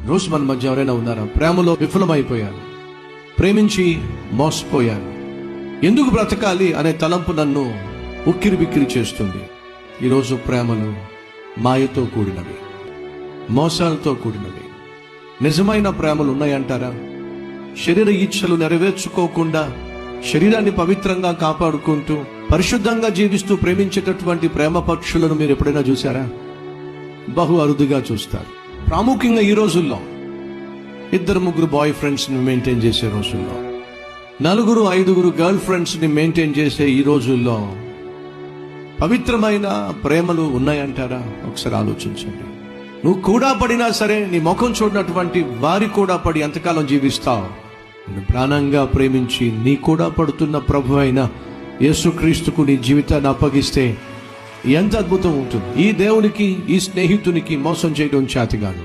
రోజు మన మధ్య ఎవరైనా ఉన్నారా? ప్రేమలో విఫలమైపోయాను, ప్రేమించి మోసపోయాను, ఎందుకు బ్రతకాలి అనే తలంపు నన్ను ఉక్కిరి బిక్కిరి చేస్తుంది. ఈరోజు ప్రేమలు మాయతో కూడినవి, మోసాలతో కూడినవి. నిజమైన ప్రేమలు ఉన్నాయంటారా? శరీర ఇచ్ఛలు నెరవేర్చుకోకుండా శరీరాన్ని పవిత్రంగా కాపాడుకుంటూ పరిశుద్ధంగా జీవిస్తూ ప్రేమించేటటువంటి ప్రేమ పక్షులను మీరు ఎప్పుడైనా చూసారా? బహు అరుదుగా చూస్తారు. ప్రాముఖ్యంగా ఈ రోజుల్లో 2-3 బాయ్ ఫ్రెండ్స్ని మెయింటైన్ చేసే రోజుల్లో, 4-5 గర్ల్ ఫ్రెండ్స్ని మెయింటైన్ చేసే ఈ రోజుల్లో పవిత్రమైన ప్రేమలు ఉన్నాయంటారా? ఒకసారి ఆలోచించండి. నువ్వు కూడా పడినా సరే నీ ముఖం చూడనటువంటి వారి కూడా పడి ఎంతకాలం జీవిస్తావు? నేను ప్రాణంగా ప్రేమించి నీ కూడా పడుతున్న ప్రభు అయిన యేసుక్రీస్తుకు నీ జీవితాన్ని అప్పగిస్తే ఎంత అద్భుతం ఉంటుంది. ఈ దేవునికి, ఈ స్నేహితునికి మోసం చేయడం చేతగాదు.